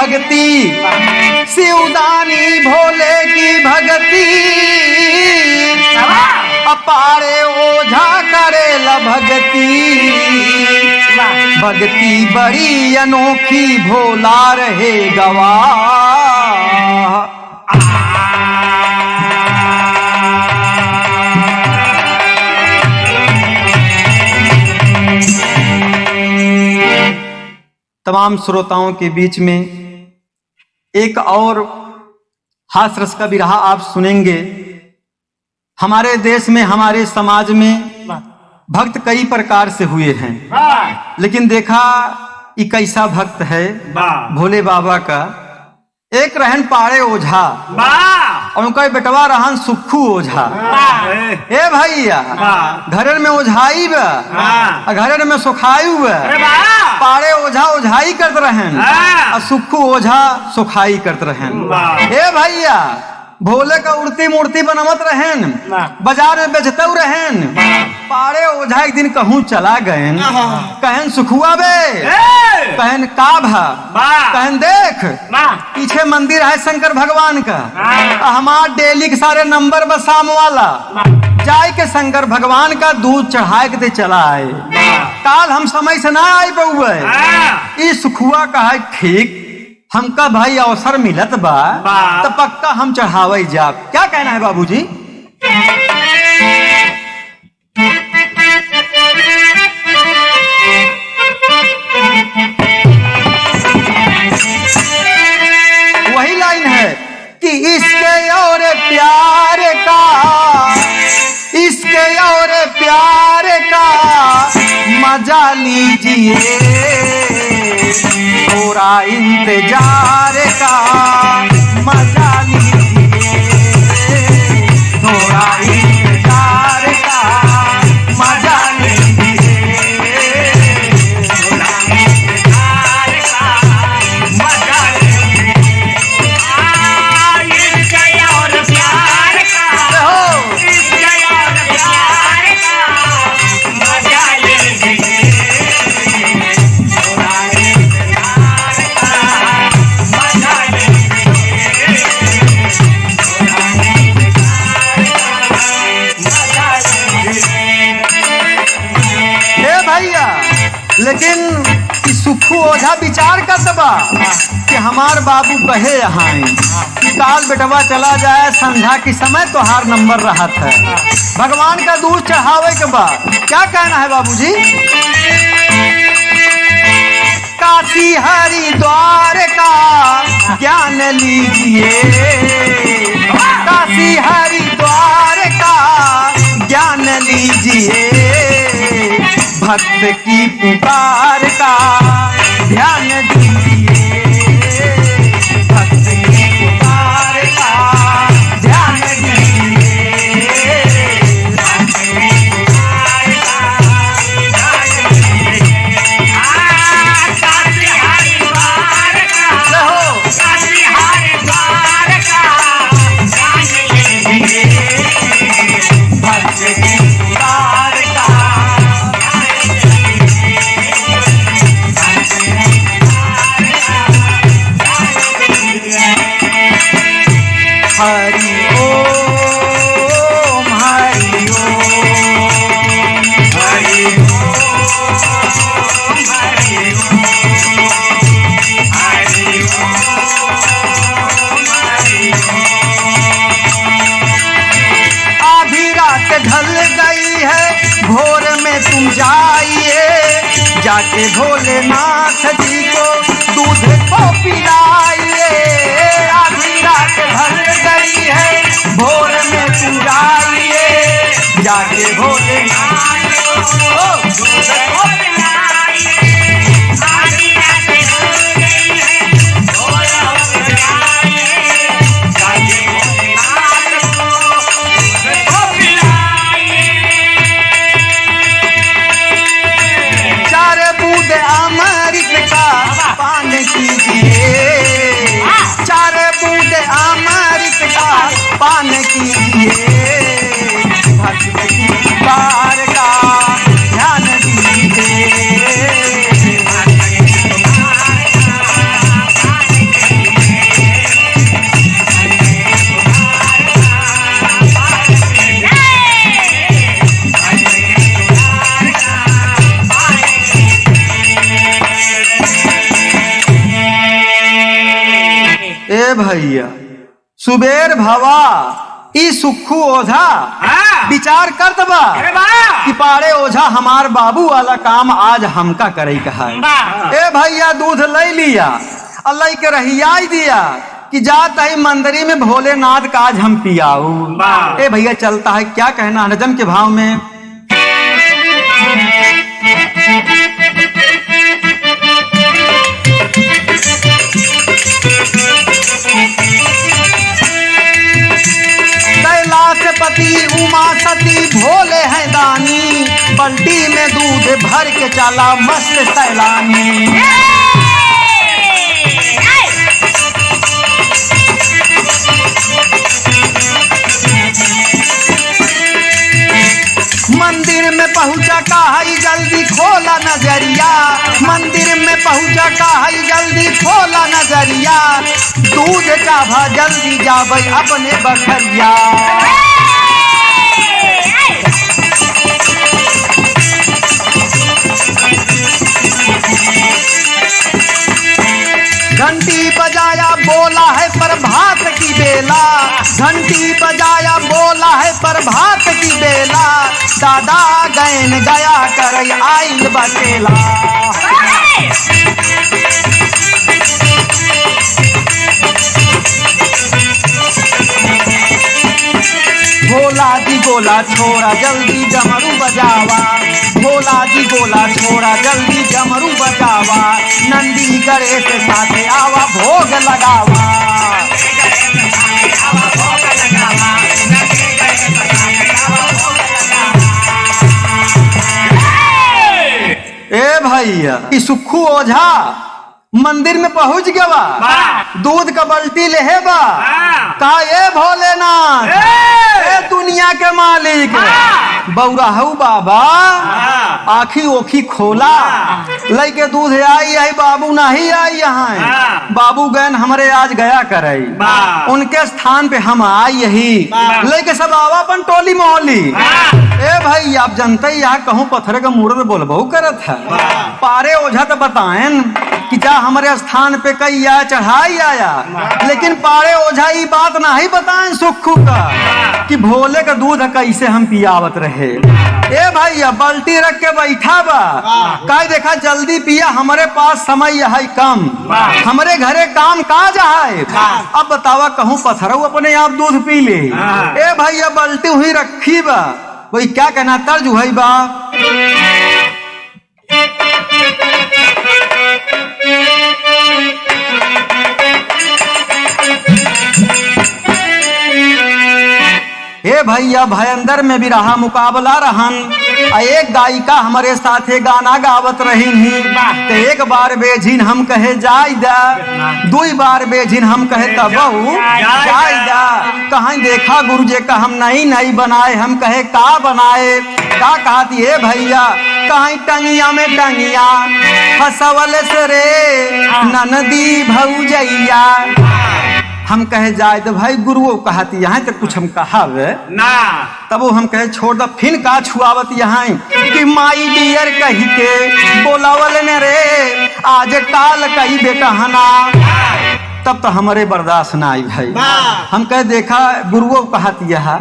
भक्ति, शिवदानी भोले की भक्ति, अपारे ओझा करेला भक्ति, भक्ति बड़ी अनोखी भोला रहे गवाह। तमाम श्रोताओं के बीच में एक और हास्य रस का बिरहा आप सुनेंगे। हमारे देश में, हमारे समाज में भक्त कई प्रकार से हुए हैं, लेकिन देखा ये कैसा भक्त है भोले बाबा का। एक रहन पाड़े ओझा और उनका बेटवा रहन सुखू ओझा। ए भैया, घरे में ओझाई बा, घरे में सुखाई बा। पाड़े ओझा ओझाई करते रहन और सुखू ओझा सुखाई करते रहन। ए भैया, भोले का उड़ती मूर्ति बनावत रहन, बाजार में बेचते रहन। पाड़े ओझा एक दिन कहूँ चला गए, कहन सुखुआ बे, कहन का भा, कहन देख पीछे मंदिर है शंकर भगवान का, हमार डेली के सारे नंबर बस शाम वाला जाए के शंकर भगवान का दूध चढ़ाए के चला आए। काल हम समय से ना आए बउए। ई सुखुआ का है ठीक, हमका भाई अवसर मिलत बा तो पक्का हम चढ़ावे जा। क्या कहना है बाबूजी? वही लाइन है कि इसके और प्यार का, इसके और प्यार का मजा लीजिए, थोड़ा इंतजार का मजा लीजिए, थोड़ा इंतजार का मजा लीजिए, थोड़ा इंतजार का मजा लीजिए। इसके और प्यार का, इसके और प्यार का मजा लीजिए, थोड़ा इंतजार का मजा लीजिए, थोड़ा इंतजार का मजा लीजिए। भैया, लेकिन सुखू ओझा विचार कर दबा कि हमार बाबू कहे यहाँ कि काल बेटवा चला जाए, संध्या की समय तो हार नंबर रहा था, भगवान का दूध चढ़ावे के बाद क्या कहना है बाबूजी? काशी हरिद्वार का ज्ञान लीजिए, काशी हरिद्वार का ज्ञान लीजिए, भक्त की पुकार का ध्यान दीजिए, भक्त की पुकार का ध्यान दीजिए, भक्त की पुकार का ध्यान दीजिए। काशी हरिद्वार का, काशी हरिद्वार का ध्यान लीजिए, भक्त की पुकार का हरि ओम, हरि ओम, हरि ओम, हरि ओम, हरि ओम, हरि ओम। आधी रात ढल गई है, भोर में तुम जाइए, जाके भोलेनाथ जी को दूध को पिलाइए। आधी रात ढल गई है, भोर में तुम जाइए, जाके भोलेनाथ को दूध को पिलाइए। आधी रात ढल गई है, भोर में जाइए, जाके भोलेनाथ को दूध को पिलाइए। चार बूंद अमृत का पान कीजिए, चार बूंद अमृत का पान कीजिए, भक्त की पुकार का ध्यान दीजिए, भैया सुबेर भवा ई सुखू ओझा विचार करत बा कि पारे ओझा हमार बाबू वाला काम आज हमका करे कहा ए भैया दूध ले लिया अल्लाह के रहिया दिया कि जात है मंदिरी में भोलेनाथ का आज हम पियाऊ। ए भैया चलता है क्या कहना नजम के भाव में। कैलाशपति उमा सती भोले हैं दानी, बल्टी में दूध भर के चला मस्त सैलानी। मंदिर में पहुंचा कहाई जल्दी खोला नजरिया, मंदिर में पहुंचा कहाई जल्दी खोला नजरिया, दूध चाभा जल्दी जाबे अपने बखरिया। घंटी बजाया बोला है प्रभात की बेला, घंटी बजाया बोला है प्रभात की बेला, दादा गैन गया कर आइल बकेला। भोला जी गोला छोड़ा जल्दी डमरू बजावा, भोला जी गोला छोड़ा जल्दी डमरू बजावा, नंदी गणेश साथे आवा भोग लगावा। ए भैया कि सुखू ओझा मंदिर में पहुंच गया, दूध का बल्टी ले बा का ये भोलेनाथ ए दुनिया के मालिक बौराहू बाबा आखी ओखी खोला लेके दूध आई आई बाबू नहीं आई यहाँ, बाबू गैन हमारे आज गया करे, उनके स्थान पे हम आई यही लेके सब आवा अपन टोली मोहली। ए भाई आप जानते ही यहाँ कहूँ पत्थर का मुर्द बोलबहू करत है, पारे ओझा तो बताएं कि जा हमारे स्थान पे कई आया चढ़ाई आया, लेकिन पारे ओझा ये बात नहीं बताएं सुखू का कि भोले का दूध कैसे हम पियावत रहे। ए भैया बल्टी रख के बैठा बा का देखा जल्दी पिया, हमारे पास समय है कम, हमारे घरे काम काज है, अब बतावा कहूँ पत्थर अपने आप दूध पी ले। ए भैया बल्टी हुई रखी बा कोई क्या कहना तर्ज हुई बा। हे भैया भयंदर में भी रहा मुकाबला रहन, एक गायिका हमारे साथे गाना गावत रही तो एक बार बेझिन हम कहे जायदा, दुई बार बेझिन हम कहे तबहू जायदा, कहीं देखा गुरु जी का हम नहीं बनाए, हम कहे का बनाए का कहती है भैया, कहीं टंगिया में टंगिया फसवल से रे ननदी भौजैया, हम कहे जाए तो भाई गुरुओं कहती यहाँ तक कुछ हम कहावे ना, तब वो हम कहे छोड़ दो फिर का छुआवत यहाँ कि माई डियर कही के बोलावल ने रे आज काल कही बेकहना, तब तो हमारे बर्दाश्त ना आई भाई, हम कहे देखा गुरुओं कहती है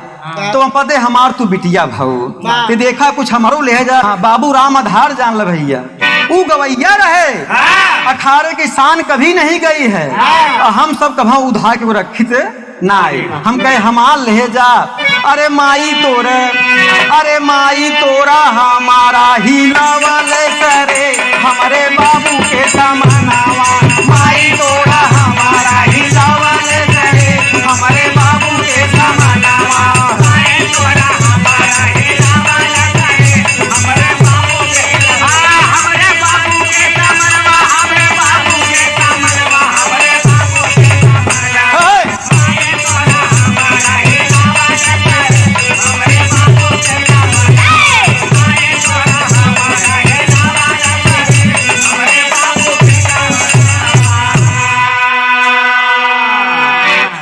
तो पते हमार तू बिटिया भाऊ कि देखा कुछ हमारो ले जा। बाबू राम आधार जान ल भैया वो गवैया रहे, अखाड़े की शान कभी नहीं गई है, हम सब कभी उधा के रखी थे ना आए, हम कहे हमार ले जा। अरे माई तोरे अरे माई तोरा हमारा ही लवल करे, हमारे बाबू के समानावा, माई तोरा हमारा ही लवल करे, हमारे बाबू के समानावा, माई तोरा हमारा ही लवल करे, हमारे बाबू के हमारे बाबू के समानावा, हमारे बाबू के समानावा, हमारे बाबू के समानावा, माई तोरा हमारा ही लवल करे, हमारे बाबू के समानावा, माई तोरा हमारा ही लवल करे, हमारे बाबू के समानावा।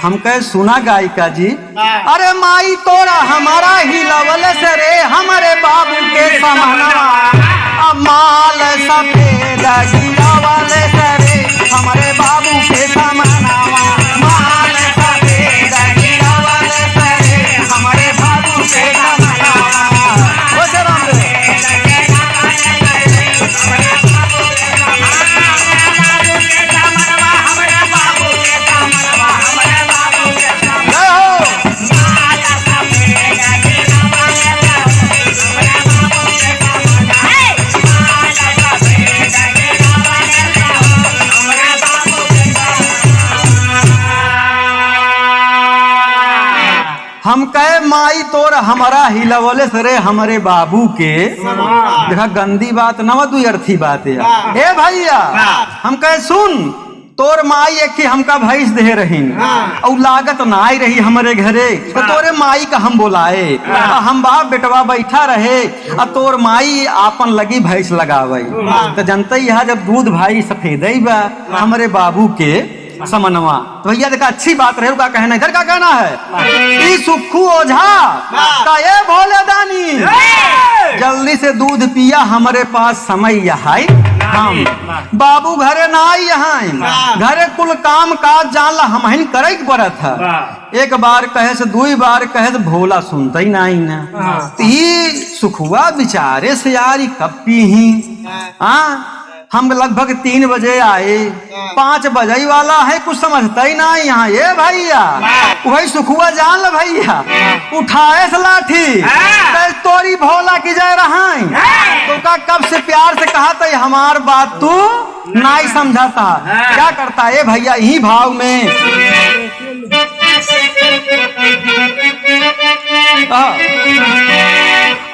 हम कहे सुना गायिका जी, अरे माई तोरा हमारा ही लवल से रे हमारे बाबू के समानावा, माल सफेद गिरावल से रे हमारे बाबू के समानावा, माई तोर हमारा हिलवले सरे हमारे बाबू के। देखा गंदी बात न तू अर्थी बात है। ए भैया हम कहे सुन तोर माई एक ही हमका भैंस दे रही और लागत ना आई रही हमारे घरे तो तोरे माई का हम बोलाए हम बाप बेटवा बैठा रहे और तोर माई आपन लगी भैंस लगावे तो जनता यहाँ जब दूध भाई सफेद बा हमारे बाबू के समनवा तो भैया देखा अच्छी बात रहे का कहना इधर का कहना है सुखू ओझा का ये भोले दानी जल्दी से दूध पिया हमारे पास समय यहाँ हम बाबू घरे ना आई यहाँ घरे कुल काम काज जानला हम करे पड़त है। एक बार कहे से दुई बार कहे से भोला सुनता ही नहीं ना सुखुआ बिचारे से यार कब पी ही हम लगभग 3 बजे आए 5 बजे वाला है कुछ समझता ही ना यहाँ। ये भैया वही सुखुआ जान ल भैया उठाए से लाठी तोरी भोला की जाए रहा तो का कब से प्यार से कहा था हमार बात तू नहीं समझाता क्या करता है भैया यही भाव में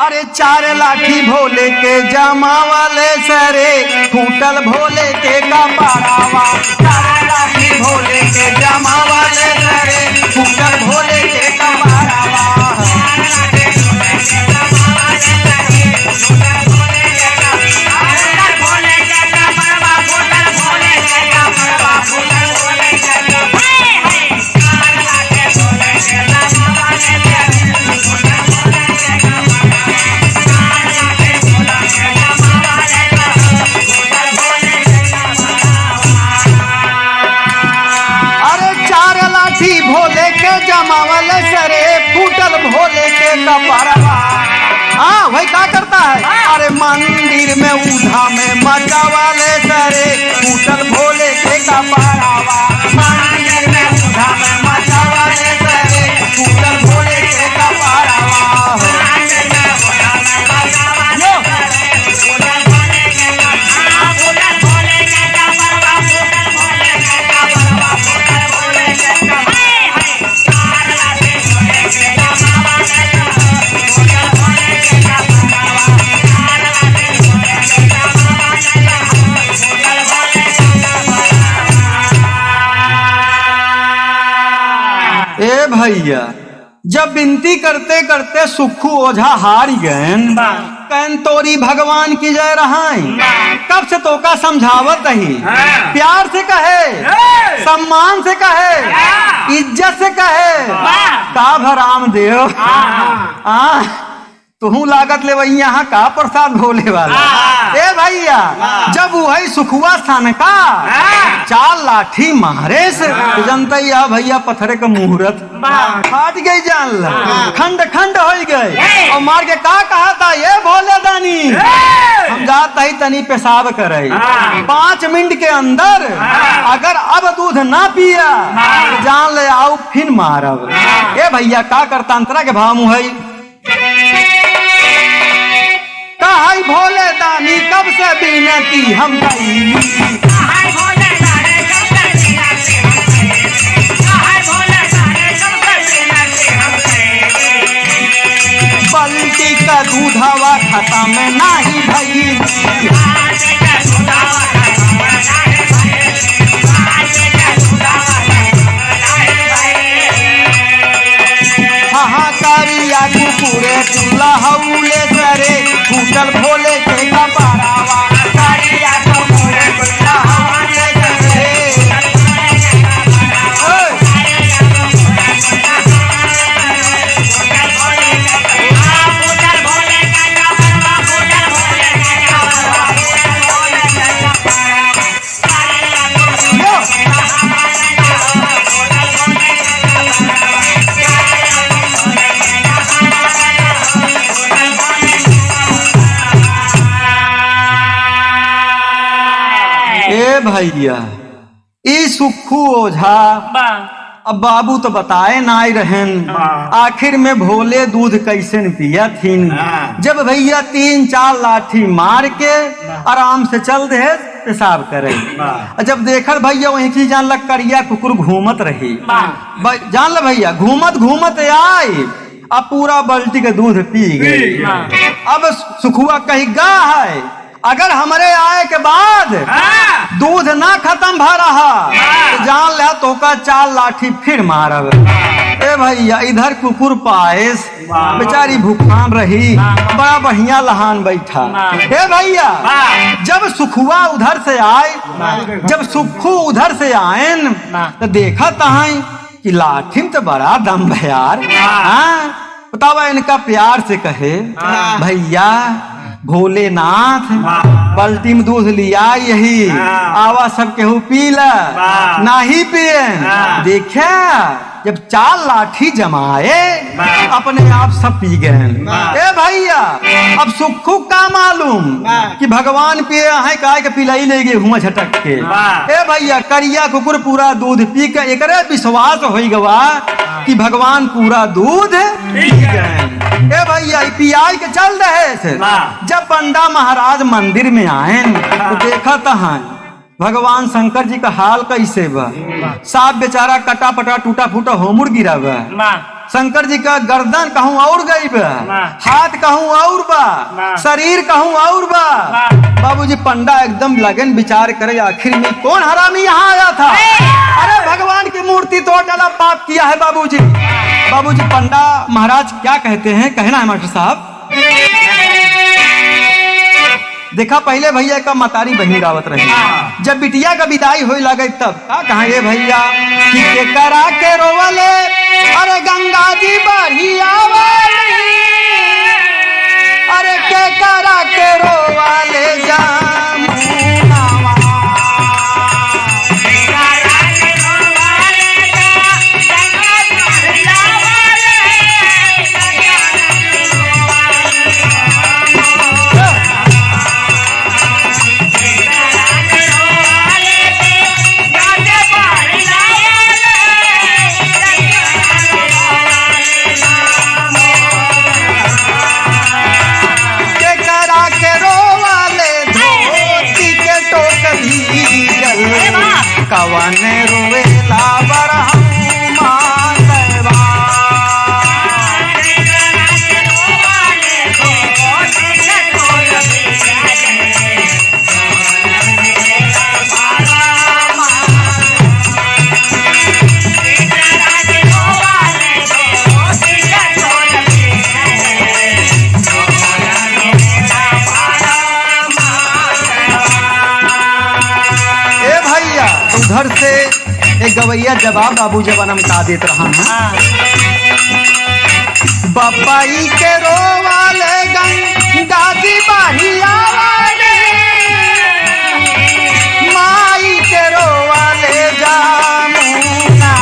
अरे 4 लाठी भोले के जमावाले सरे फूटल भोले के कपारावा 4 लाठी भोले के जमावाले सरे फूटल भोले के कपारावा भाई क्या करता है अरे मंदिर में उधा में मचा वाले सरे फूटल भोले के कपारावा मंदिर में उधा में मचा वाले सरे फूटल भोले के कपारावा ए भैया जब विनती करते करते सुखू ओझा हार गए कहन तोरी भगवान की जय रहा कब से तो का समझावत ही प्यार से कहे सम्मान से कहे इज्जत से कहे का भराम देव तू लागत ले वही यहाँ का प्रसाद भोले वाला ए भैया जब वही सुखुआ स्थान का 4 लाठी मारे से जनता यह भैया पत्थरे का मुहूर्त फाट गई जान ला खंड खंड हो गए और मार के का कहा था ये भोले दानी हम जाता ही तनी पेशाब करे 5 मिनट के अंदर अगर अब दूध ना पिया जान ले आओ फिर मारब। ए भैया का करता अंतरा के भाव मुहई कहाई भोले दानी कब से बिनती हम बल्टी का दूधवा खत्म में नहीं भई हाहाकारिया कुकुरे चूल्हा हौले सरे फूटल भोले के कपारावा कारिया कुकुरे चूल्हा हौले सरे भैया ई सुखू ओझा अब बाबू तो बताए ना ही रहन आखिर में भोले दूध कैसे न पिया थीन जब भैया 3-4 लाठी मार के आराम से चल दे पेशाब करे जब देखल भैया वही की जान लग करिया कुकुर घूमत रही जान ल भैया घूमत घूमत आई अब पूरा बाल्टी का दूध पी गई। अब सुखुआ कही गा है अगर हमारे आए के बाद दूध ना खत्म भा रहा तो जान लिया तो का 4 लाठी फिर मारब। ए भैया इधर कुकुर पाएस बेचारी भूखान रही, बड़ा बढ़िया लहान बैठा। ए भैया जब सुखुआ उधर से आए, जब सुखू उधर से आए तो देखा तहां कि लाठी में तो बड़ा दम है यार। बतावा इनका प्यार से कहे भैया भोलेनाथ बाल्टी में दूध लिया यही आवा सब केहू पी ला नहीं पिए। देखा जब 4 लाठी जमाए अपने आप सब पी गए। ए भैया अब सुखू का मालूम कि भगवान पिए है काय के पिलाई ले गए हुआ झटक के। ए भैया करिया कुकुर पूरा दूध पी के एकरे विश्वास हो गवा कि भगवान पूरा दूध पी गए। ए भैया पियाई के चल रहे थे। जब पंडा महाराज मंदिर में आए तो देखा तहां भगवान शंकर जी का हाल कैसे बा। सांप बेचारा कटा पटा टूटा फूटा होमुड़ गिरा बा। शंकर जी का गर्दन कहूँ और गई बा, हाथ कहूँ और बा, शरीर कहूँ और बा। बाबूजी पंडा एकदम लगन विचार करे आखिर में कौन हरामी यहाँ आया था। अरे भगवान की मूर्ति तोड़ डाला, पाप किया है बाबूजी। बाबूजी पंडा महाराज क्या कहते हैं, कहना है मास्टर साहब। देखा पहले भैया का मतारी बहनी गावत रही, जब बिटिया का विदाई हो लगे तब का कहा ये भैया कि के करा के रोवले अरे गंगा जी बढ़िया अरे के करा के रोवले कवन रोवेला बरहु मातवा। उधर से एक गवैया जवाब बाबू जवानम का देत रहा है। बब्बाई के रोवाले गंगा जी बढ़िया माई के रोवाले जामुना।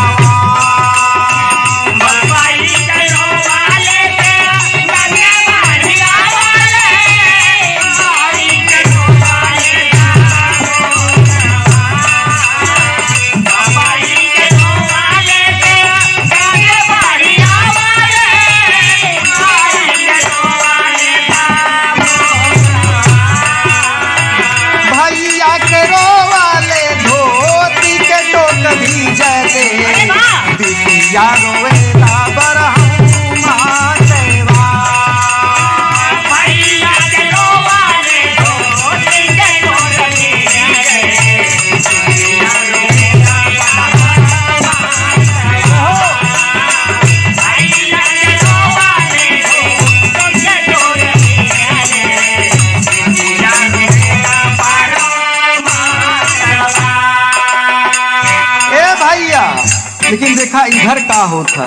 लेकिन देखा इधर का होता,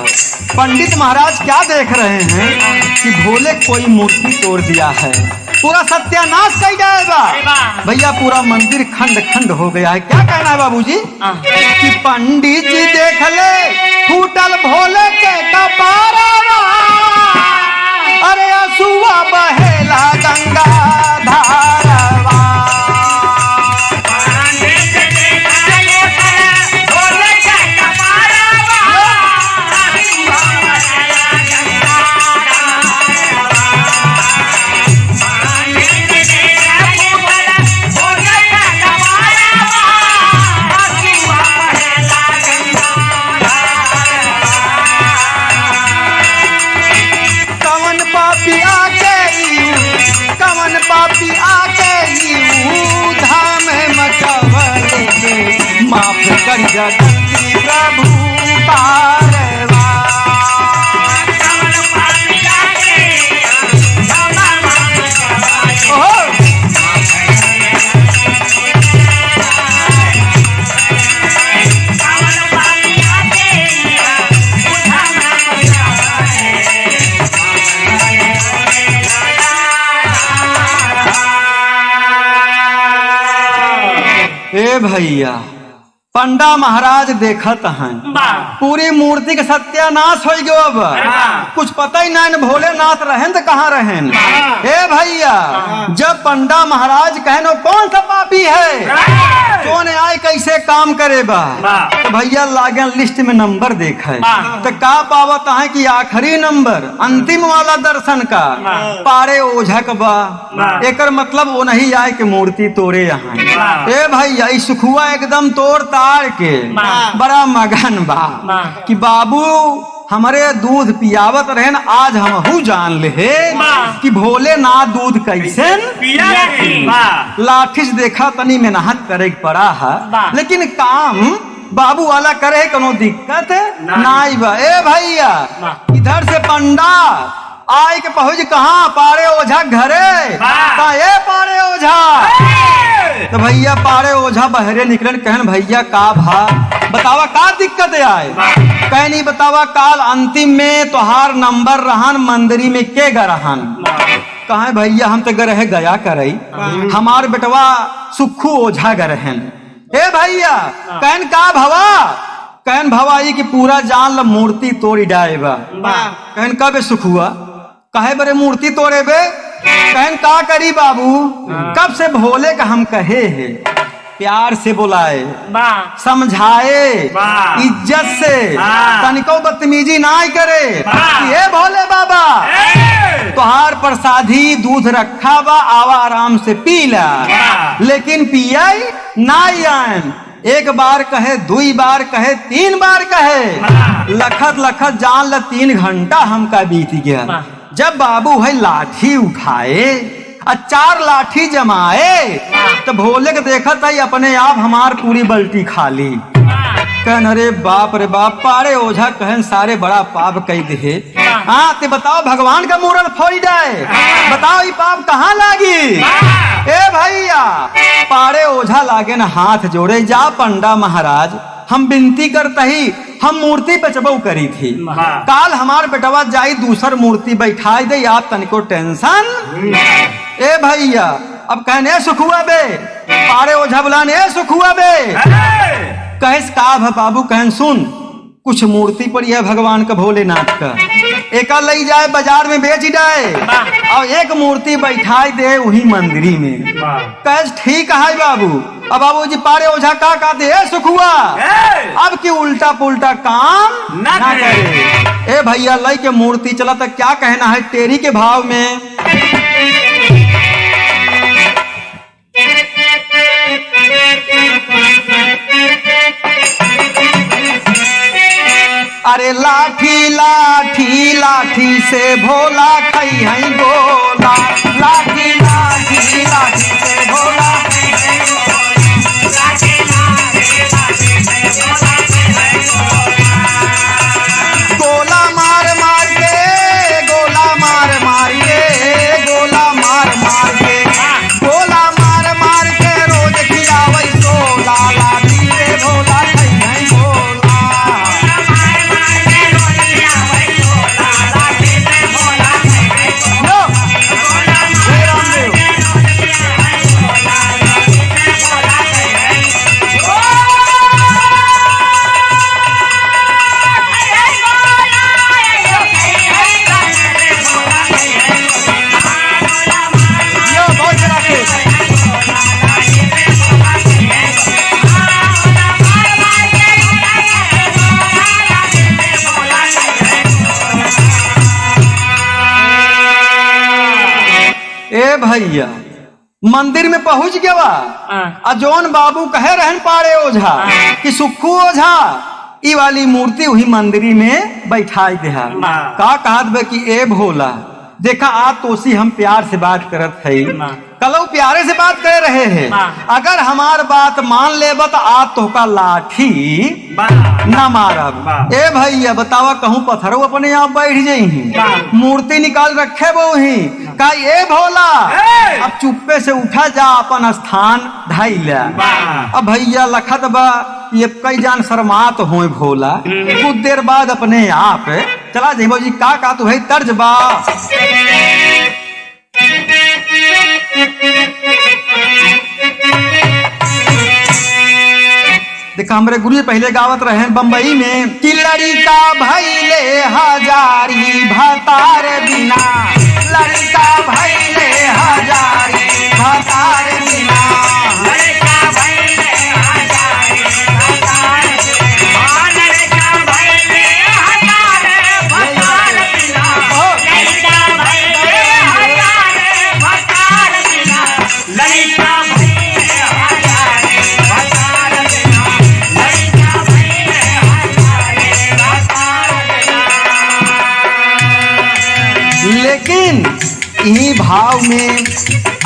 पंडित महाराज क्या देख रहे हैं कि भोले कोई मूर्ति तोड़ दिया है, पूरा सत्यानाश कर जाएगा। भैया पूरा मंदिर खंड खंड हो गया है। क्या कहना है बाबूजी कि पंडित जी देख ले फूटल भोले के कपारवा अरे असुआ बहेला गंगा धारवा। पापी आके ई धाम मचवले के माफ कर जगती प्रभु पारवा। ए भैया पंडा महाराज देखत हैं पूरी मूर्ति के सत्यानाश हो गयो। अब कुछ पता ही नहीं भोलेनाथ रहें तो कहाँ रहें। ए भैया जब पंडा महाराज कहनो कौन सा पापी है कौन आए कैसे काम करेगा तो भैया लागे लिस्ट में नंबर देखे तो का पावत है कि आखिरी नंबर अंतिम वाला दर्शन का पारे ओझा का बा। एकर मतलब वो नहीं आए कि मूर्ति तोड़े यहाँ। ए भैया इस सुखुआ एकदम तोड़ ताड़ के बड़ा मगन बा कि बाबू हमारे दूध पियावत रहे न आज हमहू जान ले कि भोलेनाथ दूध कैसे लाठी से देखा तनी मेहनत करे पड़ा है लेकिन काम बाबू वाला करे कोनो दिक्कत नहीं बा। ए भैया इधर से पंडा आए के पहुंच कहाँ पारे ओझा घरे ए पारे ओझा तो भैया पारे ओझा बहरे निकलन कहन भैया का भा बतावा का दिक्कत आए कह नहीं बतावा काल अंतिम में तोहार नंबर रहन मंदिरी में के गरहन कहे भैया हम तो गरह गया करई हमार बेटवा सुखू ओझा गरहन। ए भैया कहन का भवा कहन भवाई की पूरा जान ल मूर्ति तोड़ी डाएबा कहन कब सुखुआ कहे बरे मूर्ति तोड़े बे कहन का करी बाबू कब से भोले का हम कहे है प्यार से बुलाए समझाए इज्जत से तनिको बदतमीजी ना करे ये भोले बाबा तोहार प्रसादी दूध रखा बा आवा आराम से पी ला लेकिन पिया ना आन एक बार कहे दुई बार कहे तीन बार कहे लखत लखत जान ल 3 घंटा हमका बीत गया। जब बाबू है लाठी उठाए 4 लाठी जमाए तो भोले के देखा था अपने आप हमार पूरी बल्टी खाली कहन अरे बाप रे बाप पारे ओझा कहन सारे बड़ा पाप कही दे। हाँ ते बताओ भगवान का मूर्त फोड़ी जाए बताओ ये पाप कहाँ लागी। ए भैया पारे ओझा लागे न हाथ जोड़े जा पंडा महाराज हम विनती करता ही हम मूर्ति पे चबऊ करी थी काल हमार बेटवा जाई दूसर मूर्ति बैठाई दे आप तनिको टेंशन। ए भैया अब कहने सुखुआ बे पारे ओझा बुलाने सुखुआ बे कहेस का बाबू कहन सुन कुछ मूर्ति पड़ी है भगवान का भोलेनाथ का एक ले जाए बाजार में बेच जाए और एक मूर्ति बैठाई दे वही मंदिरी में कहेस ठीक है बाबू। अब बाबू जी पारे ओझा का कहते सुखुआ अब की उल्टा पुल्टा काम ना करे। ए भैया लई के मूर्ति चला तो क्या कहना है तेरी के भाव में अरे लाठी लाठी लाठी से भोला खई है गोला लाठी लाठी लाठी से भोला गोला मार मार के गोला मार मार के गोला मार मार के गोला मार मार के रोज खिलावै गोला लाठी से भोला खई है गोला। ए भैया मंदिर में पहुंच गया जोन बाबू कहे रहन पारे ओझा कि सुखू ओझा ई वाली मूर्ति वही मंदिरी में बैठाई दे का कहत बे कि ए भोला देखा आज तोसी हम प्यार से बात करत है, कलऊ प्यारे से बात कर रहे हैं। अगर हमार बात मान लेब तो आज तो का लाठी ना मारब। ए भैया बतावा कहूँ पत्थरों अपने आप बैठ जाई, मूर्ति निकाल रखे वो ही का ये भोला अब चुप्पे से उठा जा अपन स्थान ढाई ला। अब भैया लखत बा ये कई जान शर्मात हो भोला, कुछ देर बाद अपने आप चला जाइबो जी का तू है तर्ज बा। देखा हमारे गुरु जी पहले गावत रहे बम्बई में कि लड़का भैले हजारी भतार बिना, लड़का भैले हजारी भतार बिना, लड़का भैले हजारी भतार बिना, लड़का भैले हजारी भतार बिना, लड़का भैले हजारी भतार बिना, लड़का लेकिन इन्हीं भाव में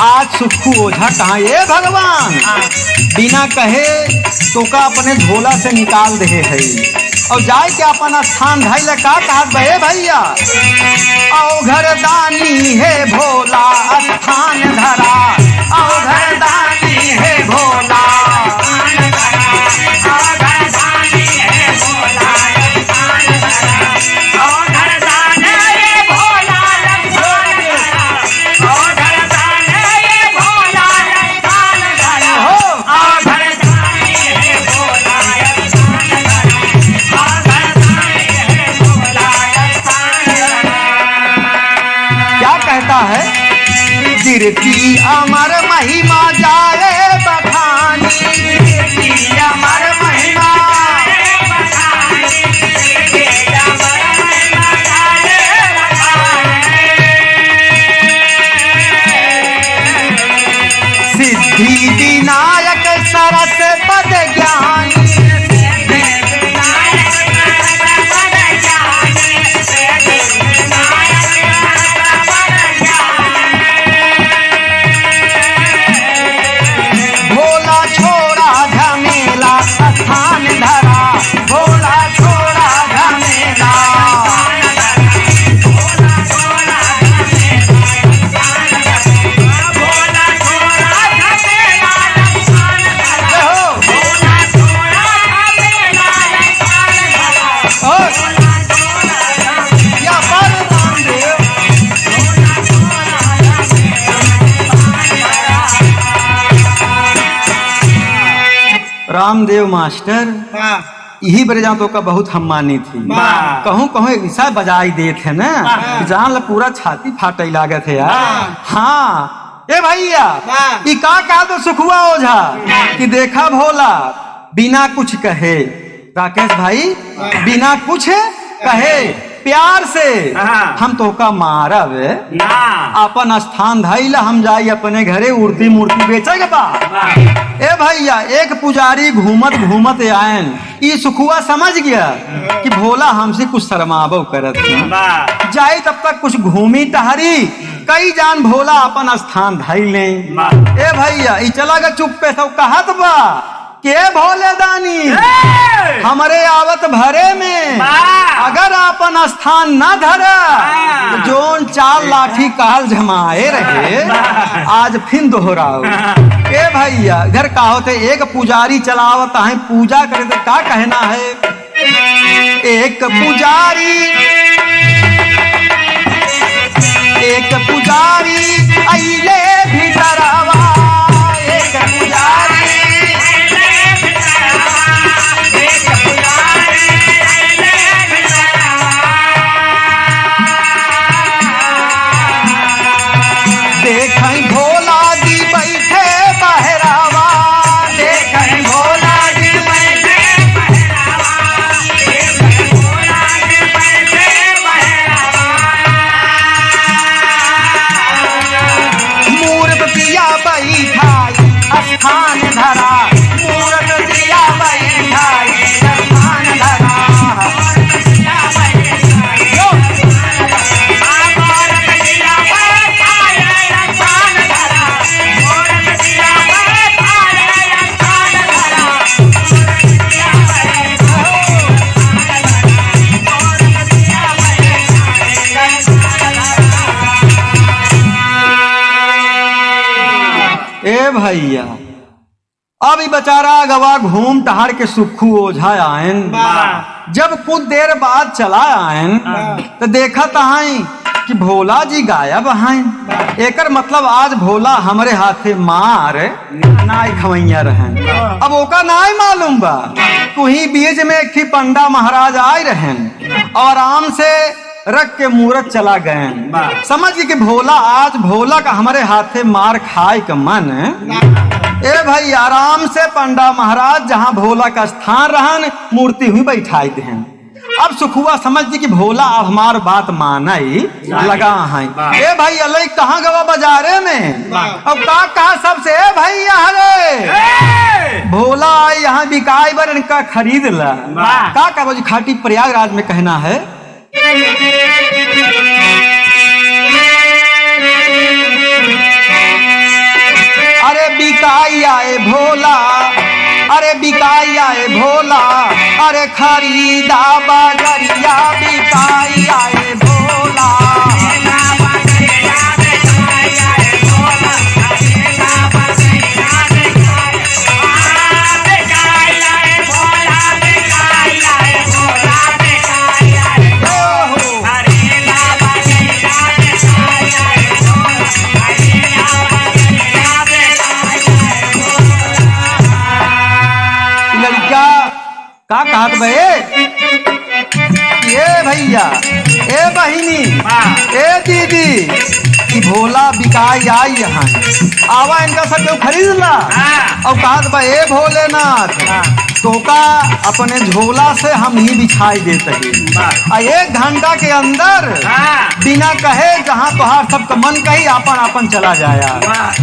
आज सुखू ओझा कहाँ ये भगवान बिना कहे तो का अपने झोला से निकाल दे है और जाए के अपन स्थान ढाई लगा कहा बहे भैया औ घर दानी है भोला स्थान धरा, औ घर दानी है भोला कीर्ति अमर महिमा जाए बखानी, कीर्ति अमर महिमा सिद्धि विनायक सरस पद ज्ञानी, रामदेव मास्टर यही बरजातों का बहुत सम्मानी थी। कहूँ कहूँ ऐसा बजाई दे थे ना जहाँ पूरा छाती फाटे लागत है यार। हाँ ए भैया ये का तो सुखुआ ओझा कि देखा भोला बिना कुछ कहे, राकेश भाई बिना कुछ कहे प्यार से हम तो का मारब अपन स्थान धाइला हम जाई अपने घरे उड़ती मूर्ति बेचे बा। ए भैया एक पुजारी घूमत घूमत आयन ये सुखुआ समझ गया कि भोला हमसे कुछ शर्माबो करत जाई, तब तक कुछ घूमी टहरी कई जान भोला अपन स्थान धाई ले। ए भैया ये चला गया चुप्पे सब कहत बा के भोले दानी हमारे आवत भरे में अगर अपन स्थान न धरा तो जोन चार लाठी काल जमाए रहे आज फिर दोहराओ। ए भैया घर का होते एक पुजारी चलावत है पूजा करे तो क्या कहना है, एक पुजारी अइले भीतरवा, एक पुजारी देखें भोला जी बैठे बहरावा, देखें भोला जी बैठे बहरावा, देखें भोला जी बैठे बहरावा। मूर्त दिया बैठाई स्थान धरा, मूर्त दिया बैठाई स्थान धरा, मूर्त दिया बैठाई ए भैया अब ई बेचारा गवा घूम टहर के सुखू ओझा आयन। जब कुछ देर बाद चला आयन तो देखा तहाई कि भोला जी गायब हैं। एकर मतलब आज भोला हमरे हाथे मार नाई खवैया रहन। अब ओका नाई मालूम बा कुही बीच में एक ही पंडा महाराज आए रहन और आराम से रख के मूरत चला गए। समझ कि भोला आज भोला का हमारे हाथे मार खाए का मन। ए भाई आराम से पंडा महाराज जहाँ भोला का स्थान रहन मूर्ति हुई बैठाई दें। अब सुखुआ समझ दी कि भोला अब हमार बात माना ही लगा है। ए भाई अलग कहाँ गवा बाजारे में अब का कहा सबसे भाई यहाँ भोला यहाँ बिकाई बर इनका खरीद ला का बोझ खाटी प्रयागराज में कहना है। अरे बिकाई आए भोला अरे बिकाई आए भोला अरे खरीदा बाजरिया बिकाई आए भोला। का कहत बे ये भैया ए बहिनी ए दीदी कि भोला बिकाई आई यहाँ आवा इनका सब क्यों खरीद ला। और कहत बा ए भोलेनाथ टोका अपने झोला से हम ही बिछाई देते हैं। 1 घंटा के अंदर बिना कहे जहाँ तुहार सबका मन कही अपन अपन चला जाया।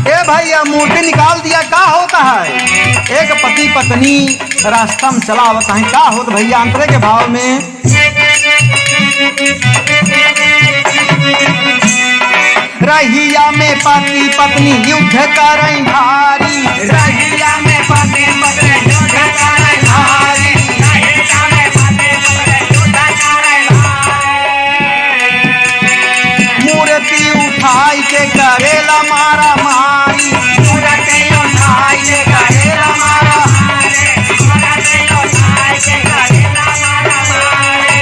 ए भैया मूर्ति निकाल दिया का होता है। एक पति पत्नी रास्ता में चला आवता है का होता भैया अंतरे के भाव में। रहिया में पति पत्नी युद्ध करें भारी रहिया में पति पत्नी युद्ध करें भारी रहिया में पति पत्नी युद्ध करें भारी। मूर्ति उठाई के करेला मारा मारी मूर्ति उठाई के करेला मारा मारी मूर्ति उठाई के करेला मारा मारी।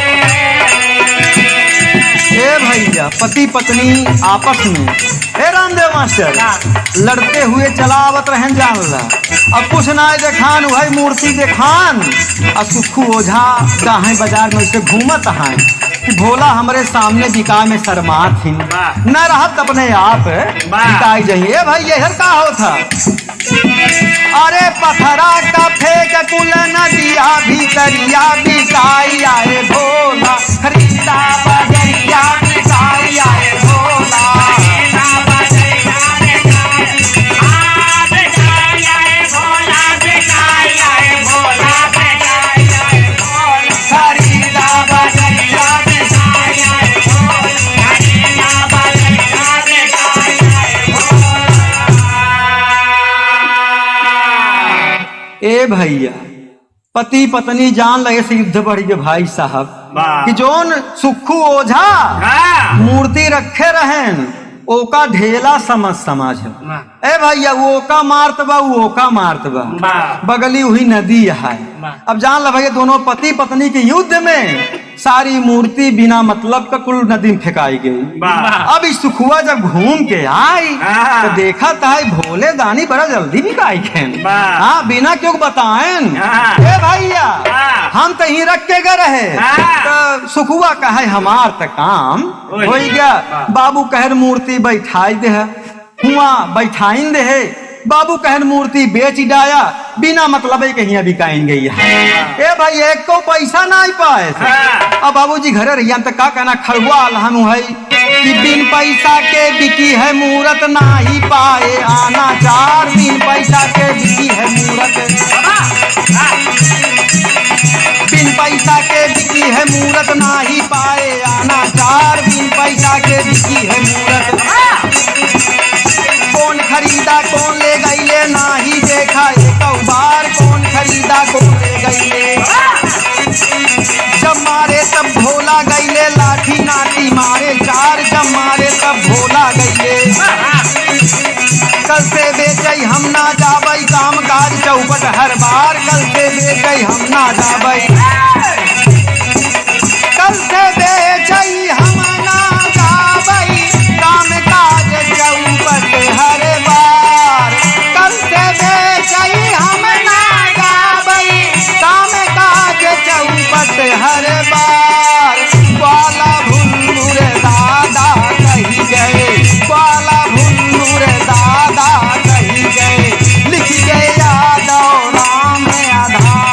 ए भैया पति पत्नी आपस में हे रामदेव मास्टर लड़ते हुए चलावत रहन जान ला। अब कुछ ना देखान वही मूर्ति देखान और सुखू ओझा गाहे बाजार में उसे घूमत हैं कि भोला हमारे सामने बिका में शर्मात थी न रहत अपने आप बिकाई जाइए। भाई यह का हो था। अरे पथरा का फेंक कुल नदिया भीतरिया बिकाई आए भोला खरीदा बजरिया बिकाई आए भोला। ए भैया पति पत्नी जान लगे से युद्ध बढ़ गए भाई साहब कि जोन सुखू ओझा मूर्ति रखे रहन ओका ढेला समझ समाज है। ए भैया वो का मारत बा वो का मारत बा बगली हुई नदी है। अब जान ला भैया दोनों पति पत्नी के युद्ध में सारी मूर्ति बिना मतलब का कुल नदी में फेंकाई गई। अब इस सुखुआ जब घूम के आई तो देखा था भोले दानी बड़ा जल्दी बिकाई खेन। हाँ बिना क्यों बताएं ए भैया हम तो ही रख के गए रहे तो सुखुआ कहे हमार तक काम हो गया। बाबू कहर मूर्ति बैठाई दे हुआ बैठाइन दे है बाबू कहन मूर्ति बेच डाया बिना मतलब कहीं बिकाइन गई है। ए भाई एक को पैसा ना ही पाए अब बाबूजी घरे रहिया तो का कहना खड़ुआ हम है कि बिन पैसा के बिकी है मूरत ना ही पाए आना चार बिन पैसा के बिकी है मूरत बिन पैसा के बिकी है मूरत ना ही पाए आना चार बिन पैसा के बिकी है मूरत। कौन खरीदा कौन ले गईले ना ही देखा एक बार कौन खरीदा कौन ले गईले। जब मारे तब भोला गईले लाठी नाटी मारे चार जब मारे तब भोला गईले। कल से बेचई हम ना जाबई काम काज चौपट हर बार कल से बेचई हम ना जाबई कल से बेचई हम ना जाबई काम काज चौपट हर बार कल से बेचई हम ना जाबई काम काज चौपट हर बार ग्वाला भुल्लुर दादा कही गए ग्वाला भुल्लुर दादा कही गए लिख गए यादव राम आधार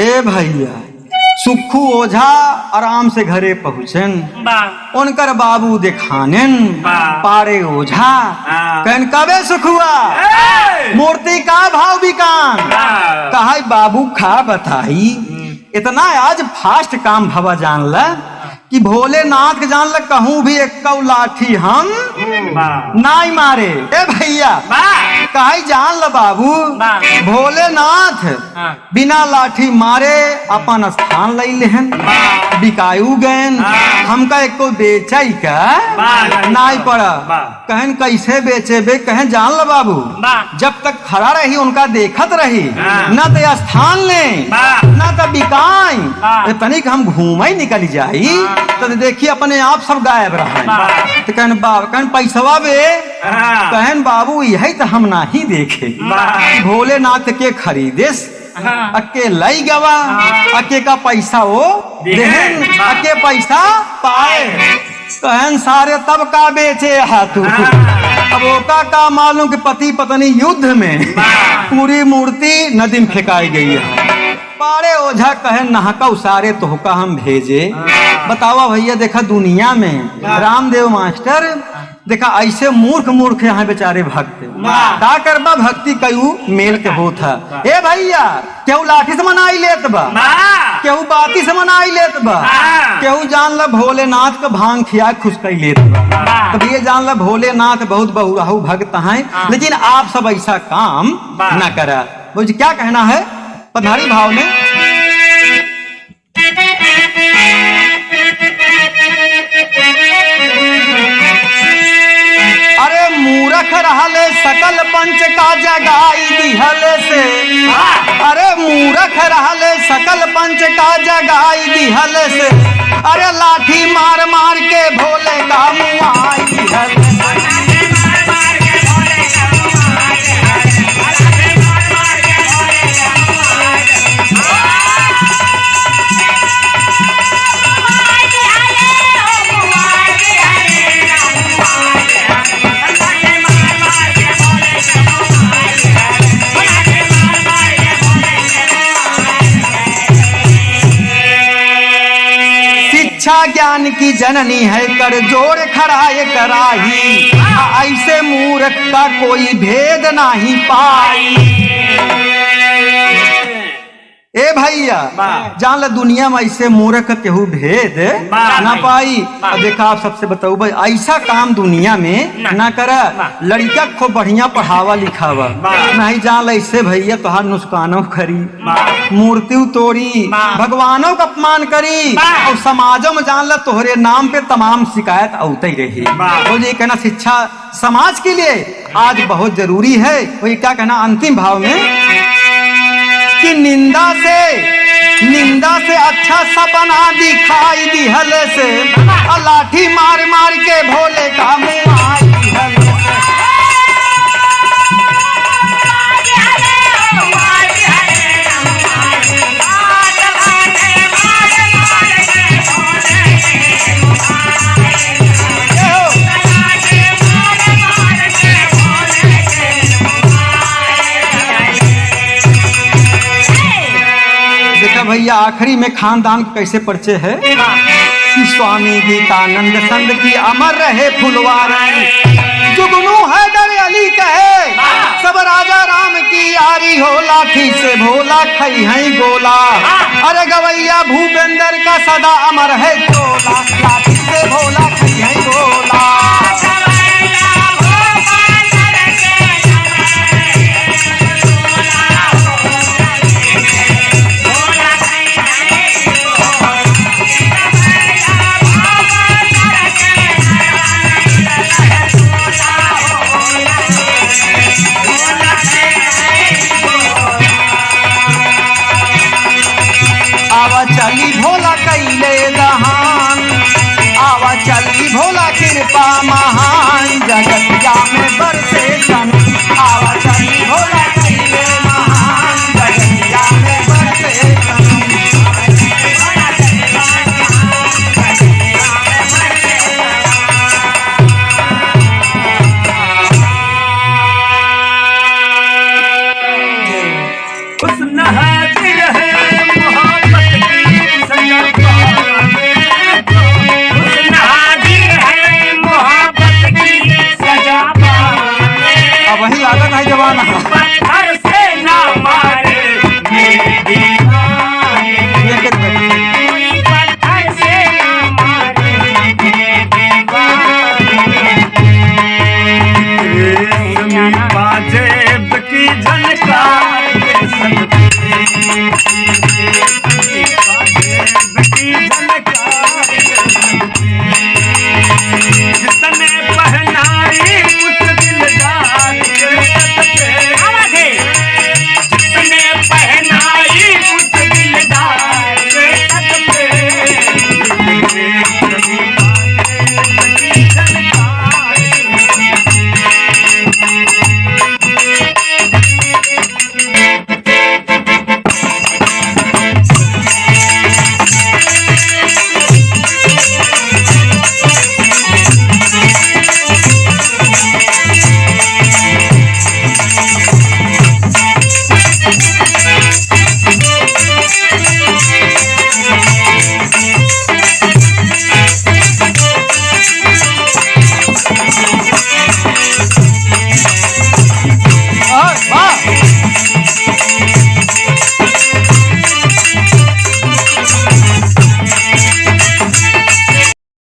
ए भैया सुखू ओझा आराम से घरे पहुँचन उनकर बाबू देखानन पारे ओझा कहन कबे सुखुआ मूर्ति का भाव बिकान कहा बाबू खा बताई इतना आज फास्ट काम भवा जान ल कि भोलेनाथ के जान ल कहूँ भी एक लाठी हम नाई मारे ए भैया कहा जान ल बाबू भोलेनाथ बिना लाठी मारे अपन स्थान लई लेहन बिकायू गयन हमका एको बेचई का नाई पड़ा कहन कैसे बेचे बे कहन जान ल बाबू जब तक खड़ा रही उनका देखत रही न तो स्थान ले न तो बिकाई तनिक हम घूम ही निकल जाई तो देखिए अपने आप सब गायब रहे तो कहन पैसवा बे कहन बाबू यही तो हम ना ही देखे भोलेनाथ के खरीदेस अके लई गवा अके का पैसा वो देहन अके पैसा पाए कहन सारे तब का बेचे हाथू अब ओका का मालूम कि पति पत्नी युद्ध में पूरी मूर्ति नदी में फेंकाई गई है पारे ओझा कहे नहका उसारे तोहका हम भेजे बतावा भैया देखा दुनिया में रामदेव मास्टर देखा ऐसे मूर्ख मूर्ख यहाँ बेचारे भक्त का करबा भक्ति कयू मेल के होता ए भैया केहू लाठी से मनाई लेत बा केहू बाती से मनाई लेत बा केहू जान ल भोलेनाथ का भांग खिया खुश कर लेत बा तो ये जान ल भोलेनाथ बहुत बहुराहु भक्त हैं लेकिन आप सब ऐसा काम न करा मुझे क्या कहना है पधारी भाव में अरे मूरख रहले सकल पंच का जगाई दिहले से अरे मूरख रहले सकल पंच का जगाई दिहले से अरे लाठी मार मार के भोले का मुआई दिहले शिक्षा ज्ञान की जननी है कर जोड़ खड़ाए कराही ऐसे मूर्ख का कोई भेद नहीं पाई ए भैया जान ल दुनिया में ऐसे मूर्ख केहू भेद ना पाई देखा आप सबसे बताऊ भाई ऐसा काम दुनिया में ना करा लड़का खूब बढ़िया पढ़ावा लिखावा नहीं जान ल ऐसे भैया तोहार नुकसानो करी मूर्ति तोड़ी भगवानों का अपमान करी और समाजों में जान ल तोहरे नाम पे तमाम शिकायत औते ही रही बोलिए कहना शिक्षा समाज के लिए आज बहुत जरूरी है वही क्या कहना अंतिम भाव में कि निंदा से अच्छा सपना दिखाई दिहले से लाठी मार मार के भोले का मुआई दिहले भैया आखिरी में खानदान कैसे परिचय है कि स्वामी गीतानंद संत की अमर रहे फुलवारी जुगनू हैदर अली कहे सब राजा राम की यारी हो लाठी से भोला खई है गोला अरे गवैया भूपेंद्र का सदा अमर है चोला लाठी से भोला खई है गोला। महान जगतिया में बरसे सन आवा